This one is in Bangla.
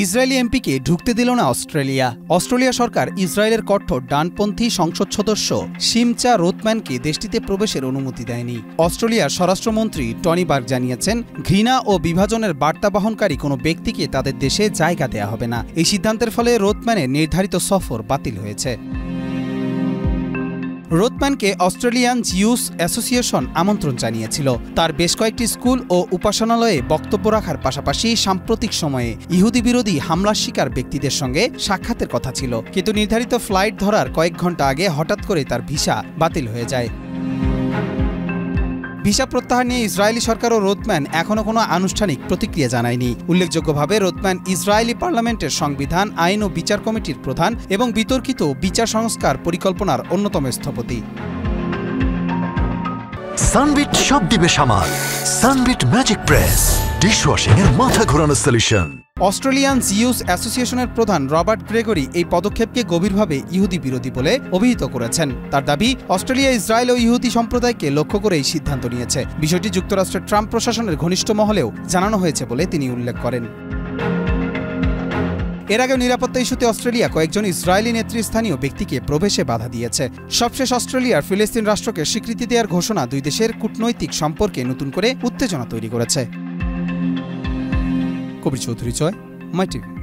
ইসরায়েলি এমপিকে ঢুকতে দিল না অস্ট্রেলিয়া সরকার ইসরায়েলের কঠোর ডানপন্থী সংসদ সদস্য শিমচা রোথম্যানকে দেশটিতে প্রবেশের অনুমতি দেয়নি। অস্ট্রেলিয়ার স্বরাষ্ট্রমন্ত্রী টনি বার্গ জানিয়েছেন, ঘৃণা ও বিভাজনের বার্তা বহনকারী কোনো ব্যক্তিকে তাদের দেশে জায়গা দেয়া হবে না। এই সিদ্ধান্তের ফলে রোথম্যানের নির্ধারিত সফর বাতিল হয়েছে। রোথম্যানকে অস্ট্রেলিয়ান জিউস অ্যাসোসিয়েশন আমন্ত্রণ জানিয়েছিল। তার বেশ কয়েকটি স্কুল ও উপাসনালয়ে বক্তব্য রাখার পাশাপাশি সাম্প্রতিক সময়ে ইহুদি বিরোধী হামলার শিকার ব্যক্তিদের সঙ্গে সাক্ষাতের কথা ছিল, কিন্তু নির্ধারিত ফ্লাইট ধরার কয়েক ঘণ্টা আগে হঠাৎ করে তার ভিসা বাতিল হয়ে যায়। ভিসা প্রত্যাহার নিয়ে ইসরায়েলি সরকার ও রোথম্যান এখনও কোনো আনুষ্ঠানিক প্রতিক্রিয়া জানায়নি। উল্লেখযোগ্যভাবে রোথম্যান ইসরায়েলি পার্লামেন্টের সংবিধান, আইন ও বিচার কমিটির প্রধান এবং বিতর্কিত বিচার সংস্কার পরিকল্পনার অন্যতম স্থপতি। সানবিট সব দিবে সামাল। সানবিট ম্যাজিক প্রেস ডিশওয়াশিং এর মাথা ঘোরানো সলিউশন। অস্ট্রেলিয়ান জিউস অ্যাসোসিয়েশনের প্রধান রবার্ট গ্রেগরি এই পদক্ষেপকে গভীরভাবে ইহুদি বিরোধী বলে অভিহিত করেছেন। তার দাবি, অস্ট্রেলিয়া ইসরায়েল ও ইহুদি সম্প্রদায়কে লক্ষ্য করে এই সিদ্ধান্ত নিয়েছে। বিষয়টি যুক্তরাষ্ট্রের ট্রাম্প প্রশাসনের ঘনিষ্ঠ মহলেও জানানো হয়েছে বলে তিনি উল্লেখ করেন। এর আগেও নিরাপত্তা ইস্যুতে অস্ট্রেলিয়া কয়েকজন ইসরায়েলি নেতৃস্থানীয় ব্যক্তিকে প্রবেশে বাধা দিয়েছে। সবশেষ অস্ট্রেলিয়ার ফিলিস্তিন রাষ্ট্রকে স্বীকৃতি দেওয়ার ঘোষণা দুই দেশের কূটনৈতিক সম্পর্কে নতুন করে উত্তেজনা তৈরি করেছে। কবির চৌধুরী, মাই টিভি।